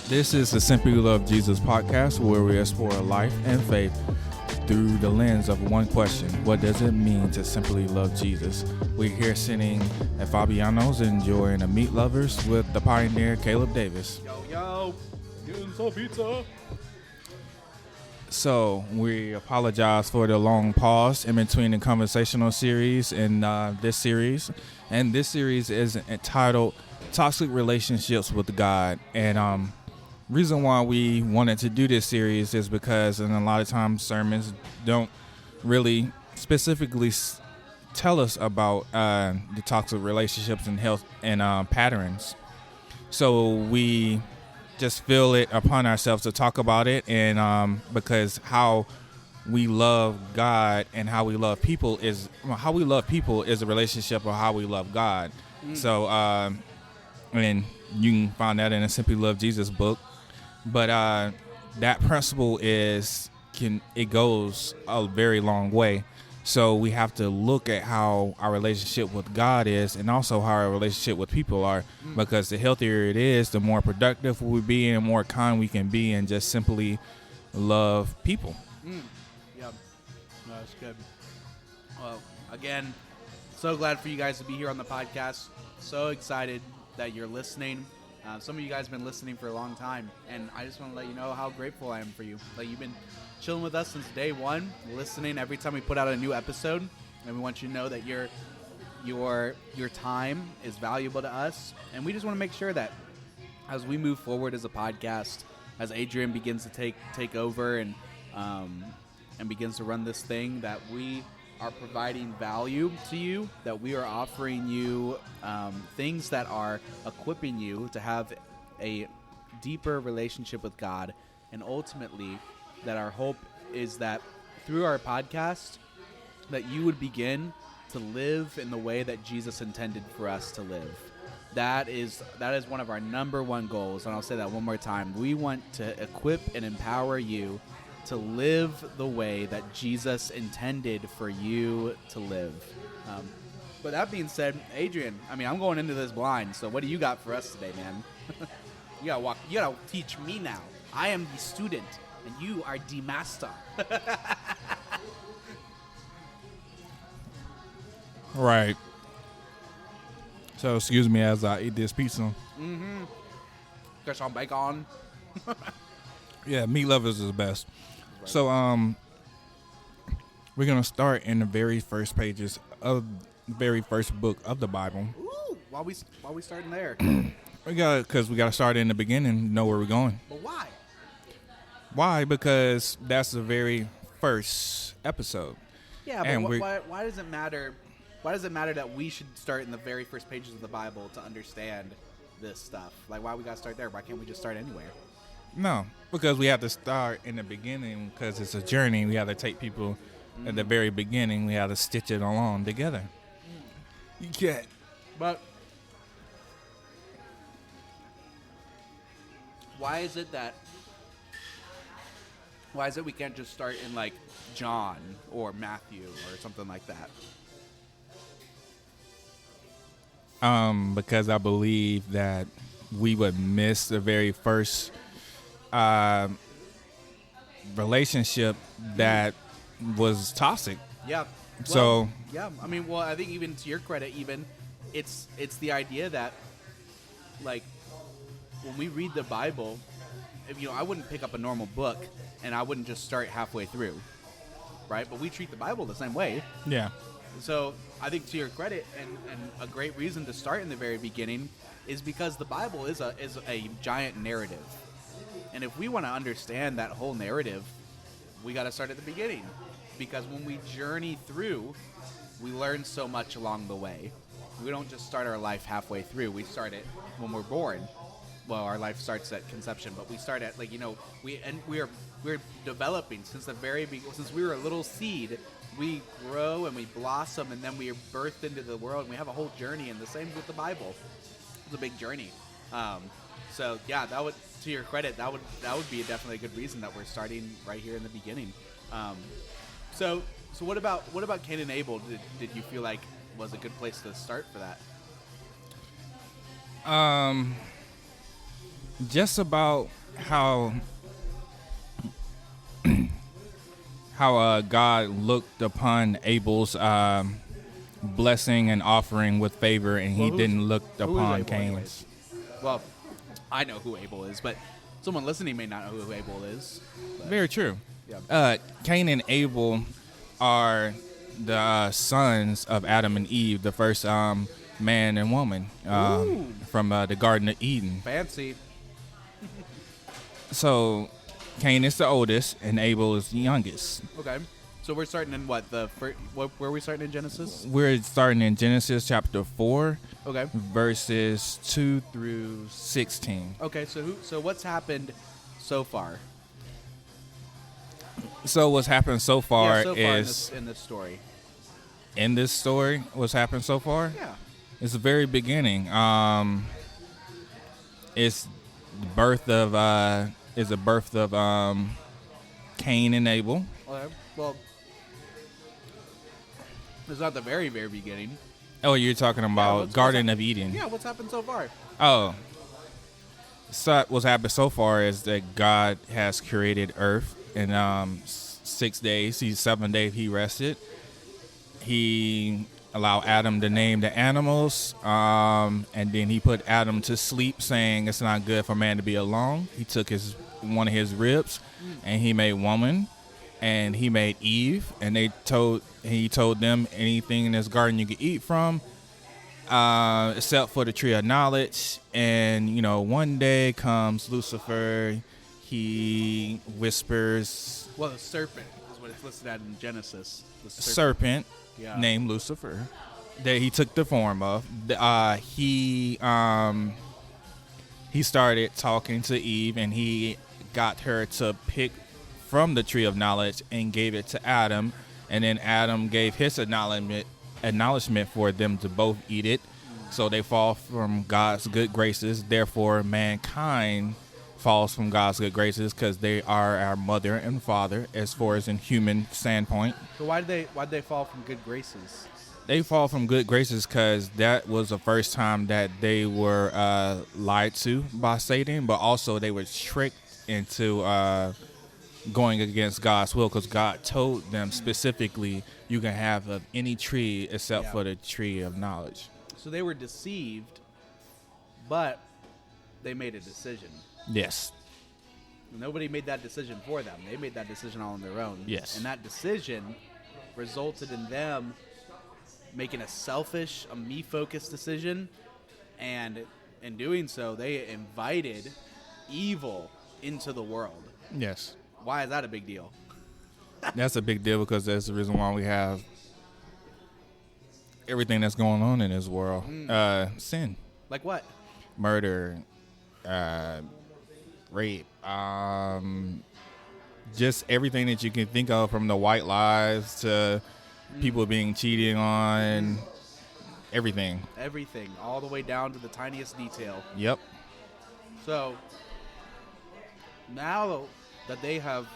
This is the Simply Love Jesus podcast, where we explore life and faith through the lens of one question: what does it mean to simply love Jesus? We're here sitting at Fabiano's enjoying a meat lovers with the pioneer Caleb Davis. Yo, getting some pizza. So we apologize for the long pause in between the conversational series and this series. And this series is entitled Toxic Relationships with God. And reason why we wanted to do this series is because a lot of times sermons don't really specifically tell us about the toxic relationships and health and patterns. So we just feel it upon ourselves to talk about it, and because how we love God and how we love people is a relationship of how we love God. So and you can find that in a Simply Love Jesus book, but that principle goes a very long way. So we have to look at how our relationship with God is, and also how our relationship with people are, because the healthier it is, the more productive we'll be and the more kind we can be and just simply love people. Yep. No, that's good. Well, again, so glad for you guys to be here on the podcast. So excited that you're listening. Some of you guys have been listening for a long time, and I just want to let you know how grateful I am for you. Like, you've been chilling with us since day one, listening every time we put out a new episode, and we want you to know that your time is valuable to us, and we just want to make sure that as we move forward as a podcast, as Adrian begins to take over and begins to run this thing, that we are providing value to you, that we are offering you things that are equipping you to have a deeper relationship with God, and ultimately that our hope is that through our podcast that you would begin to live in the way that Jesus intended for us to live. That is one of our number one goals, and I'll say that one more time. We want to equip and empower you to live the way that Jesus intended for you to live. But that being said, Adrian, I'm going into this blind, so what do you got for us today, man? You gotta teach me now. I am the student, and you are the master. Right. So excuse me as I eat this pizza. Get some bacon. Yeah, meat lovers is the best. So we're gonna start in the very first pages of the very first book of the Bible. Ooh, why we starting there? We gotta start in the beginning, know where we're going. But why? Why? Because that's the very first episode. Yeah, And but why does it matter? Why does it matter that we should start in the very first pages of the Bible to understand this stuff? Like, why we gotta start there? Why can't we just start anywhere? No, because we have to start in the beginning, because it's a journey. We have to take people at the very beginning. We have to stitch it along together. You can't. But why is it we can't just start in, like, John or Matthew or something like that? Because I believe that we would miss the very first relationship that was toxic. Yeah. So yeah, I think even to your credit, it's the idea that, like, when we read the Bible, I wouldn't pick up a normal book and I wouldn't just start halfway through, right? But we treat the Bible the same way. yeah, So I think to your credit, and a great reason to start in the very beginning is because the Bible is a giant narrative. And if we want to understand that whole narrative, we got to start at the beginning. Because when we journey through, we learn so much along the way. We don't just start our life halfway through. We start it when we're born. Well, our life starts at conception, but we start at, we're developing since the very beginning. Since we were a little seed, we grow and we blossom, and then we are birthed into the world, and we have a whole journey. And the same with the Bible. It's a big journey. So yeah, that would, to your credit, that would be definitely a good reason that we're starting right here in the beginning. So what about Cain and Abel? Did you feel like was a good place to start for that? just about how God looked upon Abel's blessing and offering with favor, and he Well, didn't look who is upon Abel Cain's. anyways? Well, I know who Abel is, but someone listening may not know who Abel is. But, Very true. yeah. Cain and Abel are the sons of Adam and Eve, the first man and woman Ooh. from the Garden of Eden. Fancy. So Cain is the oldest, and Abel is the youngest. Okay. So we're starting in what? Where are we starting in Genesis? We're starting in Genesis chapter 4, Okay. verses 2 through 16. Okay. So what's happened so far? So what's happened so far, Yeah, so far is in this story. in this story, what's happened so far? Yeah. It's the very beginning. It's the birth of Cain and Abel. Okay. Well, it's not the very, very beginning. Oh, you're talking about what's Garden hap- of Eden. Yeah. What's happened so far? Oh. So what's happened so far is that God has created earth in 6 days. 7 days he rested. He allowed Adam to name the animals, and then he put Adam to sleep, saying it's not good for man to be alone. He took one of his ribs, and he made woman, and he made Eve, and he told them anything in this garden you can eat from, except for the tree of knowledge. And one day comes Lucifer. He whispers, Well, the serpent is what it's listed at in Genesis. The serpent Yeah. named Lucifer that he took the form of. He started talking to Eve, and he got her to pick from the tree of knowledge and gave it to Adam, and then Adam gave his acknowledgement for them to both eat it. So they fall from God's good graces. Therefore, mankind falls from God's good graces because they are our mother and father as far as in human standpoint. So why did they fall from good graces? They fall from good graces because that was the first time that they were lied to by Satan, but also they were tricked into going against God's will, because God told them specifically, you can have of any tree except for the tree of knowledge. So they were deceived, but they made a decision. Yes. Nobody made that decision for them. They made that decision all on their own. Yes. And that decision resulted in them making a selfish, a me-focused decision, and in doing so, they invited evil into the world. Yes. Why is that a big deal? That's a big deal because that's the reason why we have everything that's going on in this world. Sin, Like what? murder, rape, just everything that you can think of, from the white lies to people being cheated on, everything. Everything, all the way down to the tiniest detail. Yep. So, now that they have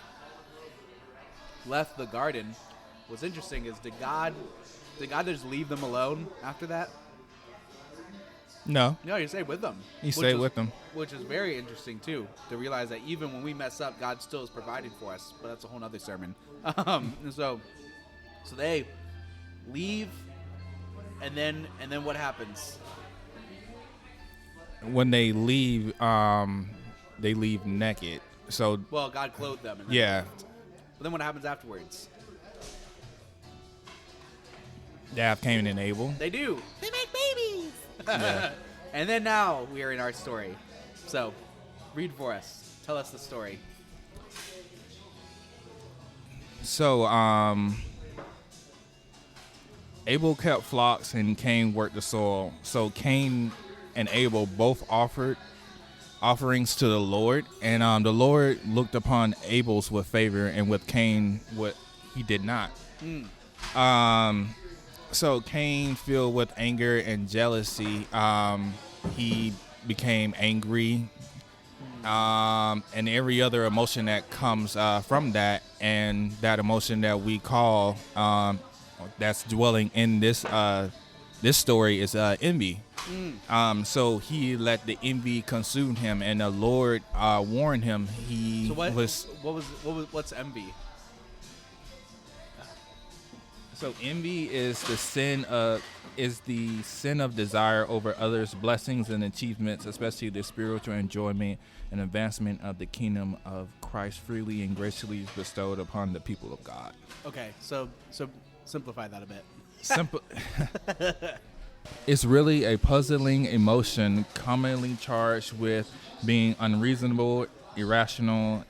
left the garden, what's interesting is did God just leave them alone after that? No, No, he stayed with them. he stayed with them. Which is very interesting, too, to realize that even when we mess up, God still is providing for us. But that's a whole other sermon. So they leave, and then what happens? When they leave naked. So Well, God clothed them. And then yeah, But then what happens afterwards? they have Cain and Abel. They do. They make babies. Yeah. And then now we are in our story. So, read for us. Tell us the story. So Abel kept flocks and Cain worked the soil. So Cain and Abel both offered offerings to the Lord, and the Lord looked upon Abel's with favor, and with Cain what he did not. So Cain, filled with anger and jealousy, he became angry, and every other emotion that comes from that, and that emotion that we call that's dwelling in this this story is envy. So he let the envy consume him, and the Lord warned him. So what's envy? So envy is the sin of desire over others' blessings and achievements, especially the spiritual enjoyment and advancement of the kingdom of Christ, freely and graciously bestowed upon the people of God. Okay, so simplify that a bit. Simple. It's really a puzzling emotion commonly charged with being unreasonable, irrational,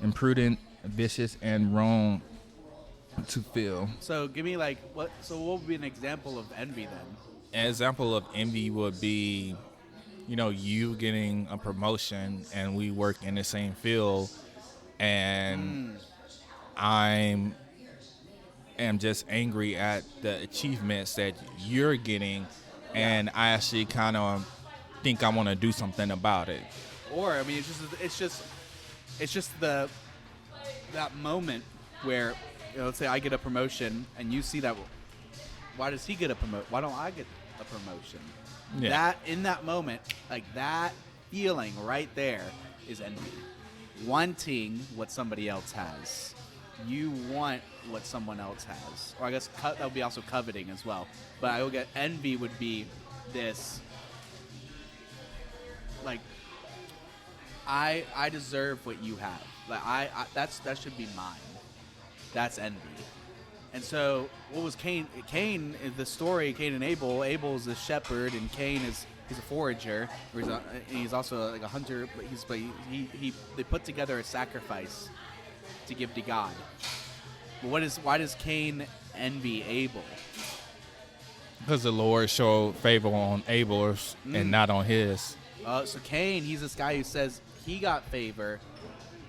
imprudent, vicious, and wrong to feel. So give me what would be an example of envy then? An example of envy would be, you getting a promotion and we work in the same field, and I am just angry at the achievements that you're getting, and I actually kind of think I want to do something about it. Or I mean, it's just that moment where, let's say I get a promotion and you see that. Why does he get a promotion? Why don't I get a promotion? Yeah. That in that moment, like that feeling right there is envy. Wanting what somebody else has. You want what someone else has. Or I guess that would be also coveting as well. But I would get envy would be this, like, I deserve what you have. Like that should be mine. That's envy. And so what was Cain? Cain is the story. Cain and Abel. Abel is a shepherd, and Cain he's a forager. Or he's also like a hunter. But they put together a sacrifice to give to God. But why does Cain envy Abel? Because the Lord showed favor on Abel's and not on his. So Cain, he's this guy who says he got favor.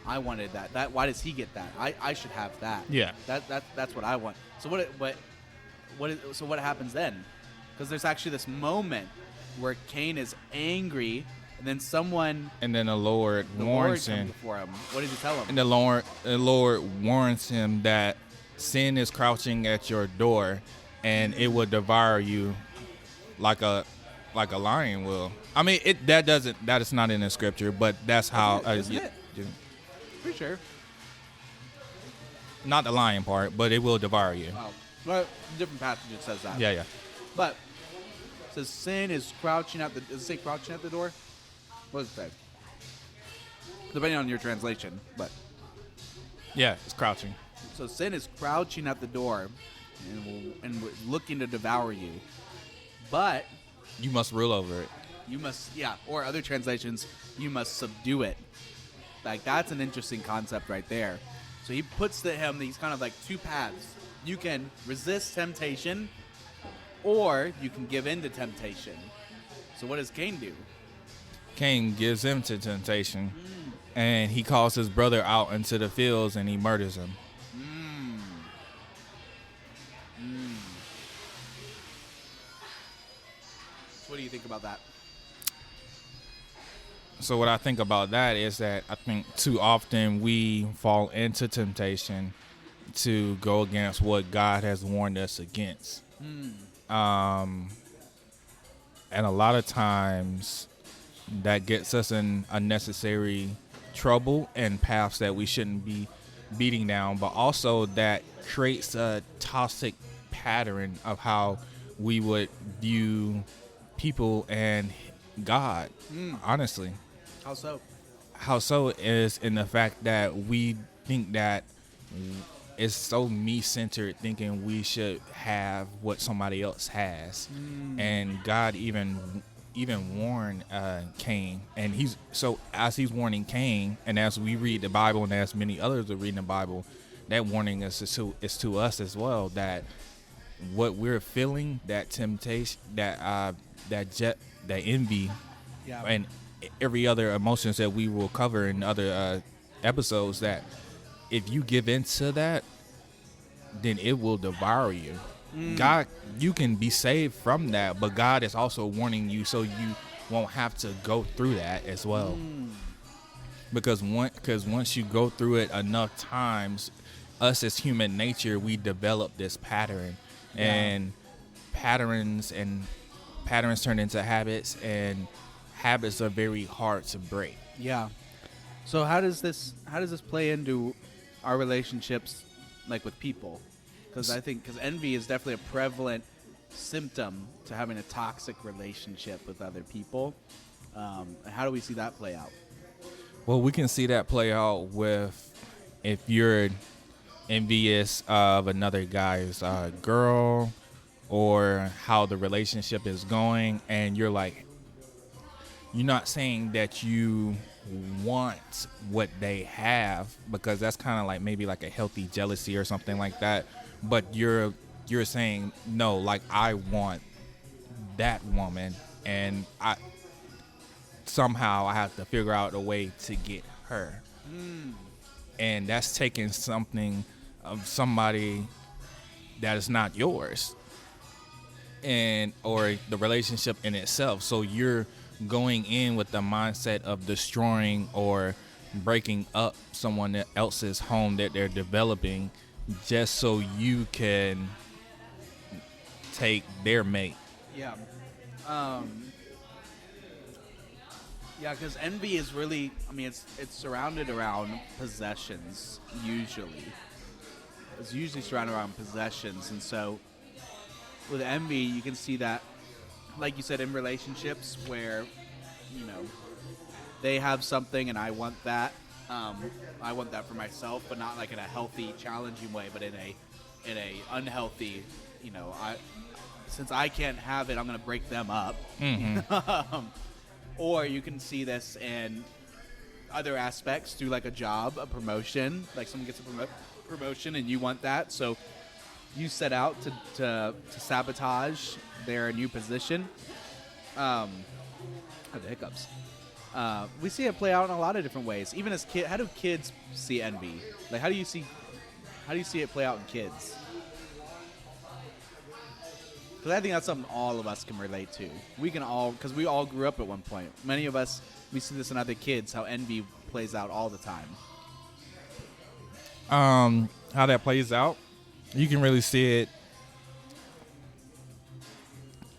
I wanted that. Why does he get that? I should have that. Yeah. That's what I want. So what happens then? Because there's actually this moment where Cain is angry, and then the Lord warns him. Comes before him. What does he tell him? And the Lord warns him that sin is crouching at your door, and it will devour you like a lion will. I mean, that is not in the scripture, but that's how. Isn't it? Pretty sure. Not the lion part, but it will devour you. Oh, well, different passage it says that. Yeah. But it says sin is crouching at the. Does it say crouching at the door? What does it say? Depending on your translation, but Yeah, it's crouching. so sin is crouching at the door, and looking to devour you. But You must rule over it. you must, or other translations, you must subdue it. Like, that's an interesting concept right there. So he puts to him these kind of like two paths. You can resist temptation, or you can give in to temptation. So what does Cain do? Cain gives him to temptation, and he calls his brother out into the fields, and he murders him. What do you think about that? So what I think about that is that I think too often we fall into temptation to go against what God has warned us against. And a lot of times that gets us in unnecessary trouble and paths that we shouldn't be beating down, but also that creates a toxic pattern of how we would view people and God, honestly. How so? How so is in the fact that we think that it's so me-centered, thinking we should have what somebody else has. And God even warned Cain, and as he's warning Cain, and as we read the Bible, and as many others are reading the Bible, that warning is to us as well, that what we're feeling, that temptation, that envy, and every other emotions that we will cover in other episodes, that if you give into that, then it will devour you. God, you can be saved from that, but God is also warning you so you won't have to go through that as well. Because once you go through it enough times, us as human nature, we develop this pattern. And patterns, and patterns turn into habits, and habits are very hard to break. Yeah. So how does this play into our relationships, like with people? Because envy is definitely a prevalent symptom to having a toxic relationship with other people. How do we see that play out? Well, we can see that play out with if you're envious of another guy's girl, or how the relationship is going, and you're not saying that you want what they have, because that's kind of like maybe like a healthy jealousy or something like that, but you're saying no, like I want that woman, and I have to figure out a way to get her. And that's taking something of somebody that is not yours, or the relationship in itself. So you're going in with the mindset of destroying or breaking up someone else's home that they're developing, just so you can take their mate. Yeah. Yeah, because envy is really, it's surrounded around possessions, usually. It's usually surrounded around possessions. And so with envy, you can see that, like you said, in relationships where, they have something and I want that. I want that for myself, but not like in a healthy, challenging way, but in a unhealthy, since I can't have it, I'm going to break them up. Mm-hmm. Or you can see this in other aspects through like a job, a promotion, like someone gets a promotion and you want that. So you set out to sabotage their new position. I have the hiccups. We see it play out in a lot of different ways. Even as kids, how do kids see envy? Like, how do you see it play out in kids? Because I think that's something all of us can relate to. Because we all grew up at one point. Many of us, we see this in other kids, how envy plays out all the time. How that plays out, you can really see it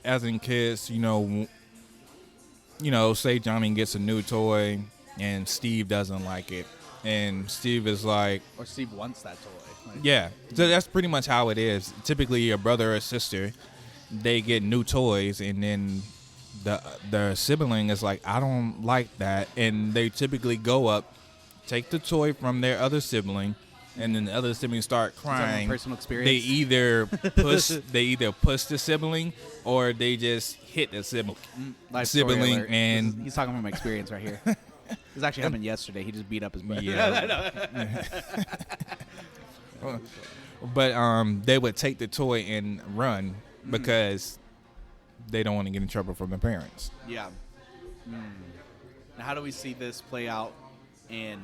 as in kids, say Johnny gets a new toy and Steve doesn't like it. And Steve is like... Or Steve wants that toy. Yeah. So that's pretty much how it is. Typically, a brother or sister, they get new toys, and then the sibling is like, I don't like that. And they typically go up, take the toy from their other sibling, and then the other sibling start crying. Personal experience. They either push the sibling, or they just hit the sibling. And he's talking from experience right here. This actually happened yesterday. He just beat up his brother. Yeah. But they would take the toy and run because they don't want to get in trouble from their parents. Yeah. Now, how do we see this play out in...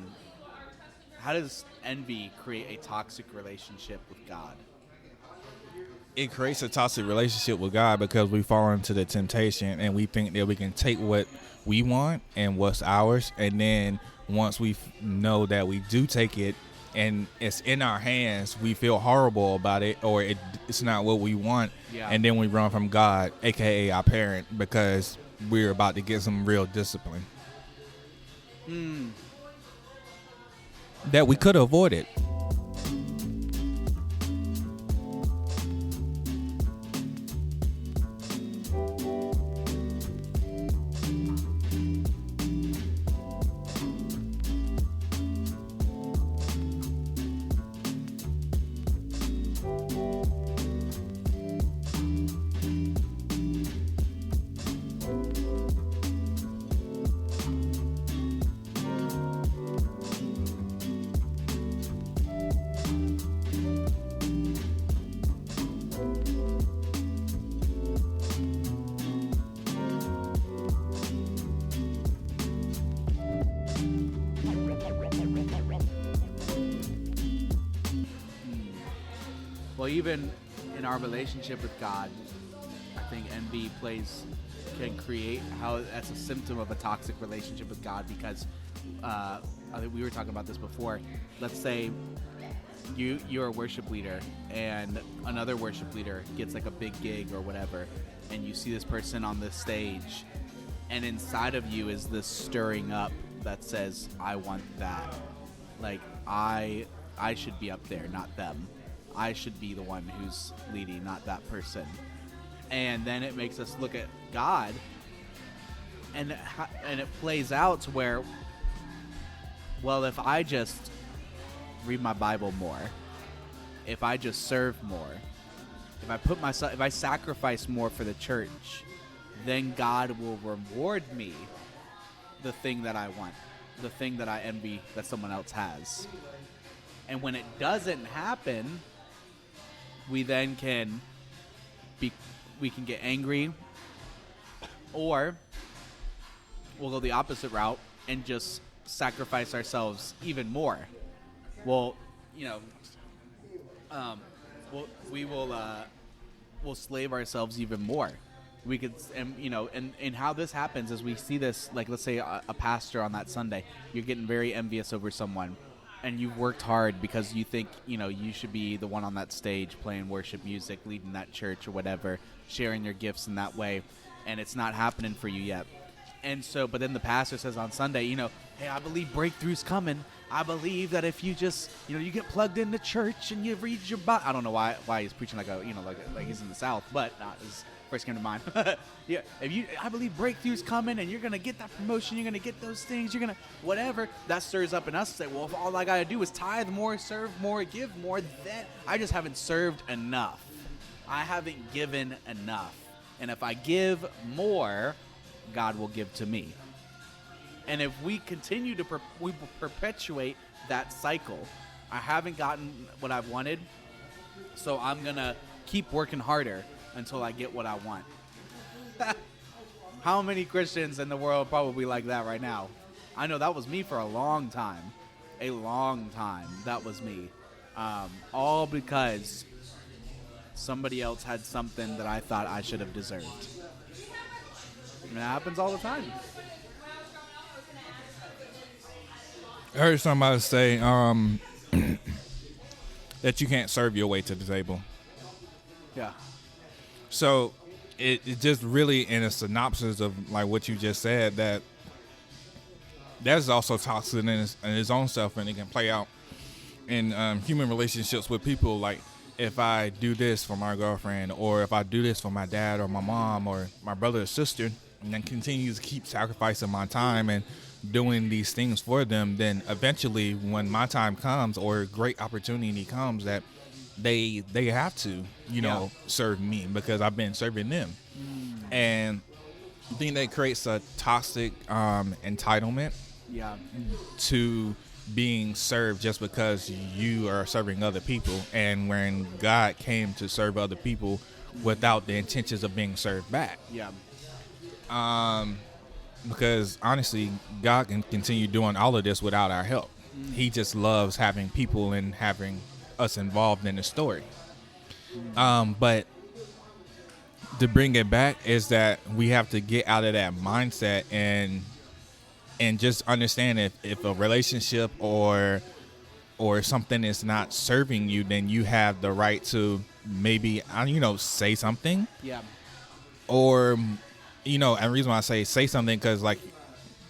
How does envy create a toxic relationship with God? It creates a toxic relationship with God because we fall into the temptation and we think that we can take what we want and what's ours, and then once we know that we do take it and it's in our hands, we feel horrible about it, or it's not what we want, and then we run from God, aka our parent, because we're about to get some real discipline that we could have avoided. Well, even in our relationship with God, I think envy can create how that's a symptom of a toxic relationship with God, because I think we were talking about this before. Let's say you're a worship leader and another worship leader gets like a big gig or whatever, and you see this person on this stage, and inside of you is this stirring up that says, I want that. Like, I should be up there, not them. I should be the one who's leading, not that person. And then it makes us look at God, and it plays out to where, well, if I just read my Bible more, if I just serve more, if I sacrifice more for the church, then God will reward me the thing that I want, the thing that I envy that someone else has. And when it doesn't happen, we then can get angry, or we'll go the opposite route and just sacrifice ourselves even more. Well, we'll slave ourselves even more. We could, and how this happens is we see this, like, let's say a pastor on that Sunday, you're getting very envious over someone, and you've worked hard because you think, you should be the one on that stage playing worship music, leading that church or whatever, sharing your gifts in that way, and it's not happening for you yet. And so, but then the pastor says on Sunday, hey, I believe breakthrough's coming. I believe that if you just, you get plugged into church and you read your Bible. I don't know why he's preaching like he's in the South, but his first came to mind. Yeah, I believe breakthrough's coming, and you're gonna get that promotion, you're gonna get those things, you're gonna whatever. That stirs up in us to say, well, if all I gotta do is tithe more, serve more, give more, then I just haven't served enough. I haven't given enough, and if I give more, God will give to me. And if we continue to we will perpetuate that cycle. I haven't gotten what I've wanted, so I'm gonna keep working harder until I get what I want. How many Christians in the world probably like that right now? I know that was me for a long time. That was me. All because somebody else had something that I thought I should have deserved. And it happens all the time. I heard somebody say that you can't serve your way to the table. Yeah. So it just really, in a synopsis of like what you just said, that's also toxic in its own self, and it can play out in human relationships with people. Like, if I do this for my girlfriend, or if I do this for my dad or my mom or my brother or sister, and then continue to keep sacrificing my time and doing these things for them, then eventually when my time comes or a great opportunity comes, that they have to, serve me because I've been serving them. And I think that creates a toxic entitlement to being served just because you are serving other people. And when God came to serve other people without the intentions of being served back. Because honestly, God can continue doing all of this without our help. He just loves having people and having us involved in the story. But to bring it back is that we have to get out of that mindset and just understand if a relationship or something is not serving you, then you have the right to maybe, say something. Yeah. Or, and the reason why I say something, because, like,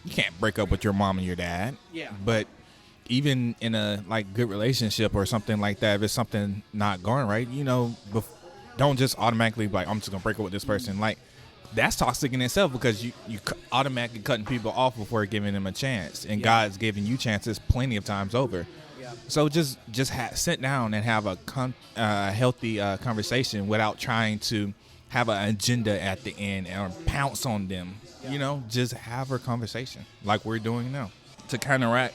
you can't break up with your mom and your dad. Yeah. But even in a, like, good relationship or something like that, if it's something not going right, don't just automatically be like, I'm just going to break up with this person. Like, that's toxic in itself, because you automatically cutting people off before giving them a chance. And God's giving you chances plenty of times over. Yeah. So just sit down and have a healthy conversation without trying to have an agenda at the end or pounce on them. Just have a conversation like we're doing now. To counteract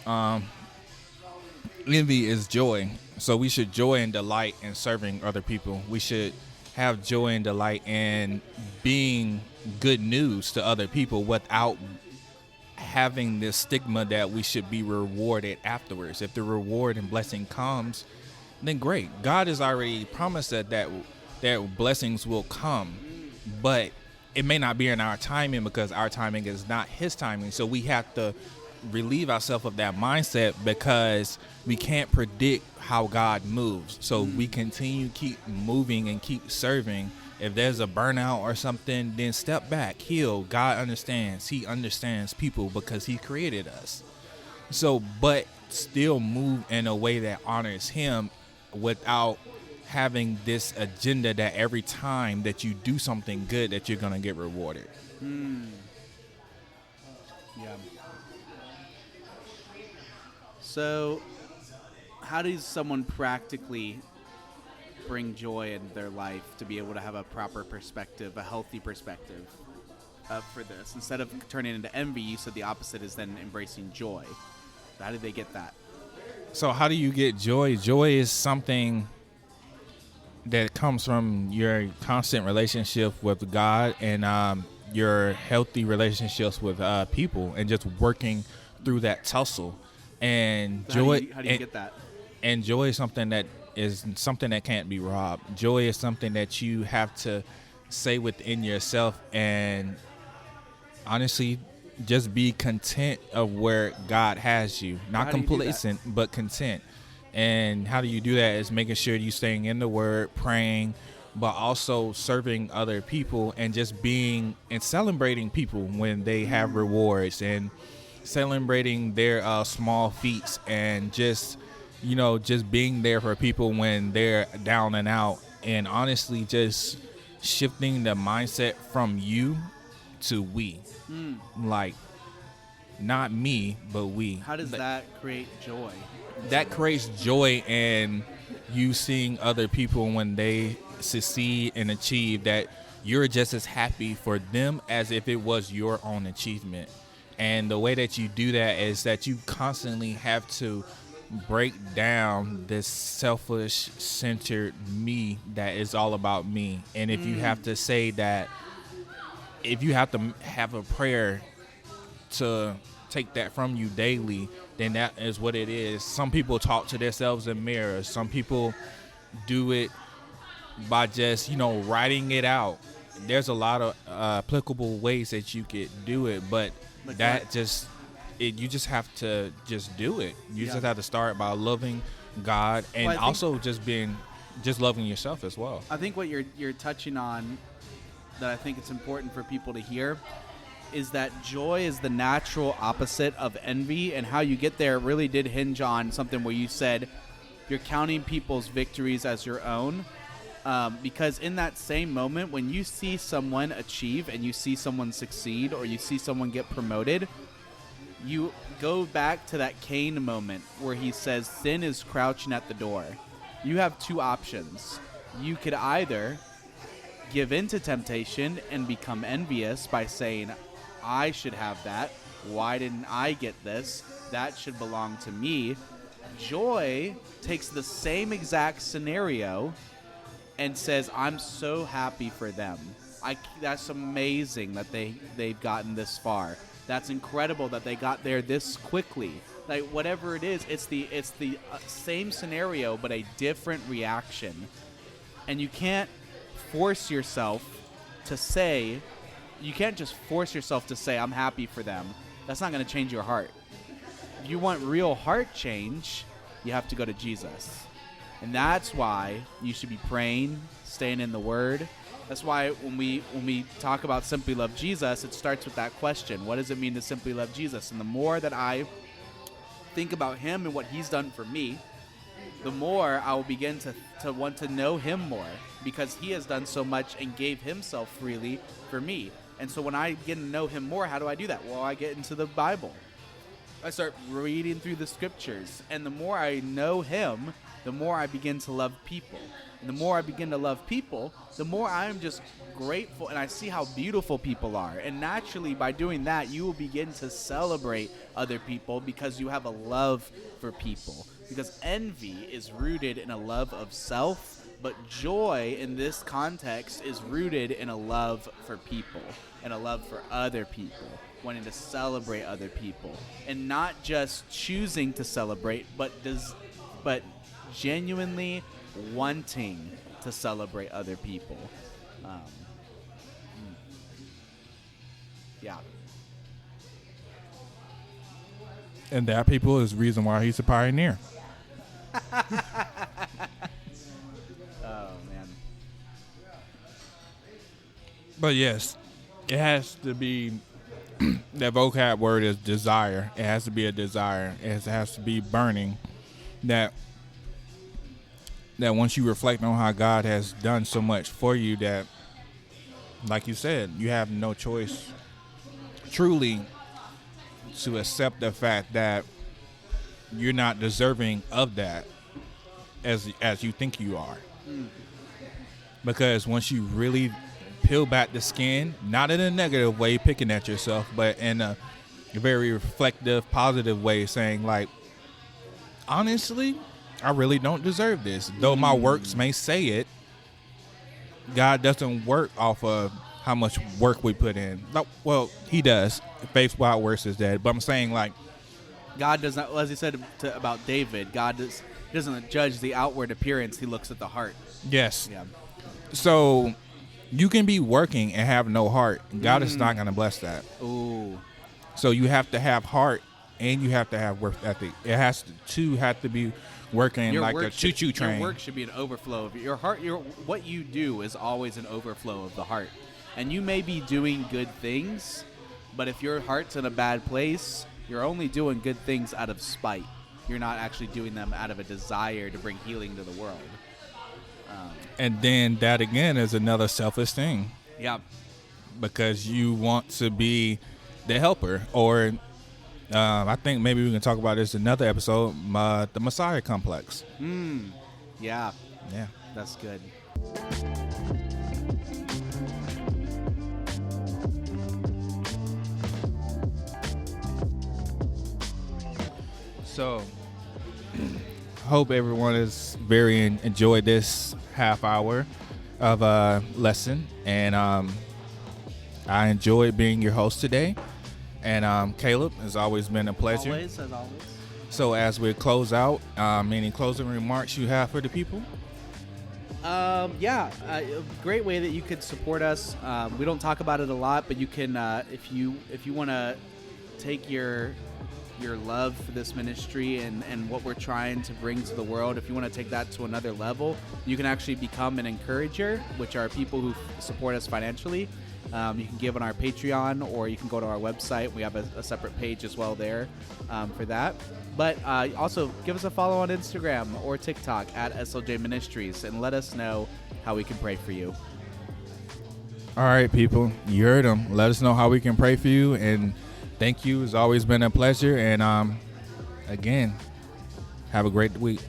envy is joy. So we should joy and delight in serving other people. We should have joy and delight in being good news to other people without having this stigma that we should be rewarded afterwards. If the reward and blessing comes, then great. God has already promised that blessings will come, but it may not be in our timing, because our timing is not his timing. So we have to relieve ourselves of that mindset because we can't predict how God moves. So we continue keep moving and keep serving. If there's a burnout or something, then step back, heal. God understands. He understands people because he created us. So, but still move in a way that honors him without having this agenda that every time that you do something good that you're going to get rewarded. Yeah. So, how does someone practically bring joy in their life to be able to have a proper perspective, a healthy perspective for this? Instead of turning it into envy, you said the opposite is then embracing joy. How did they get that? So how do you get joy? Joy is something that comes from your constant relationship with God and your healthy relationships with people and just working through that tussle. And joy, How do you get that? And joy is something that can't be robbed. Joy is something that you have to say within yourself and honestly just be content of where God has you. Not complacent, but content. And how do you do that is making sure you staying in the word, praying, but also serving other people and just being and celebrating people when they have rewards and celebrating their small feats and just being there for people when they're down and out, and honestly just shifting the mindset from you to we. Like not me, but we. How does that create joy? That creates joy in you seeing other people when they succeed and achieve, that you're just as happy for them as if it was your own achievement. And the way that you do that is that you constantly have to break down this selfish centered me that is all about me. And if you have to say that, if you have to have a prayer to take that from you daily, then that is what it is. Some people talk to themselves in mirrors. Some people do it by just, writing it out. There's a lot of applicable ways that you could do it, but Like that what? you just have to just do it. You just have to start by loving God and also just loving yourself as well. I think what you're touching on that I think it's important for people to hear is that joy is the natural opposite of envy, and how you get there really did hinge on something where you said you're counting people's victories as your own. Because in that same moment, when you see someone achieve and you see someone succeed or you see someone get promoted, you go back to that Cain moment where he says sin is crouching at the door. You have two options. You could either give in to temptation and become envious by saying, I should have that. Why didn't I get this? That should belong to me. Joy takes the same exact scenario and says, I'm so happy for them. That's amazing that they've gotten this far. That's incredible that they got there this quickly. Like, whatever it is, it's the same scenario but a different reaction. And you can't force yourself to say, you can't just force yourself to say, I'm happy for them. That's not going to change your heart. If you want real heart change, you have to go to Jesus. And that's why you should be praying, staying in the Word. That's why when we talk about simply love Jesus, it starts with that question. What does it mean to simply love Jesus? And the more that I think about him and what he's done for me, the more I will begin to want to know him more, because he has done so much and gave himself freely for me. And so when I get to know him more, how do I do that? Well, I get into the Bible. I start reading through the scriptures. And the more I know him, the more I begin to love people. And the more I begin to love people, the more I am just grateful, and I see how beautiful people are. And naturally, by doing that, you will begin to celebrate other people because you have a love for people. Because envy is rooted in a love of self, but joy in this context is rooted in a love for people and a love for other people, wanting to celebrate other people, and not just choosing to celebrate, but genuinely wanting to celebrate other people. And that, people, is the reason why he's a pioneer. Oh man. But yes, it has to be, that vocab word is desire. It has to be a desire. It has to be burning. That once you reflect on how God has done so much for you, that, like you said, you have no choice truly to accept the fact that you're not deserving of that as you think you are. Because once you really peel back the skin, not in a negative way, picking at yourself, but in a very reflective, positive way, saying like, honestly, I really don't deserve this. Though my works may say it, God doesn't work off of how much work we put in. Well, he does. Faith without works is dead. But I'm saying, like, God does not, as he said about David, God doesn't judge the outward appearance. He looks at the heart. yes. Yeah. So you can be working and have no heart. God is not going to bless that. Ooh. So you have to have heart and you have to have work ethic. It has to be working like a choo-choo train. Your work should be an overflow of your heart. What you do is always an overflow of the heart. And you may be doing good things, but if your heart's in a bad place, you're only doing good things out of spite. You're not actually doing them out of a desire to bring healing to the world. And then that again is another selfish thing. Yeah. Because you want to be the helper, or I think maybe we can talk about this in another episode, the Messiah complex. Yeah. Yeah. That's good. So, hope everyone has enjoyed this half hour of a lesson, and I enjoyed being your host today. And Caleb, it's always been a pleasure. Always, as always. So as we close out, any closing remarks you have for the people? A great way that you could support us. We don't talk about it a lot, but you can, if you want to take your love for this ministry and what we're trying to bring to the world, if you want to take that to another level, you can actually become an encourager, which are people who support us financially. You can give on our Patreon, or you can go to our website. We have a separate page as well there for that. But also give us a follow on Instagram or TikTok at SLJ Ministries, and let us know how we can pray for you. All right, people, you heard them. Let us know how we can pray for you, and thank you. It's always been a pleasure. And again, have a great week.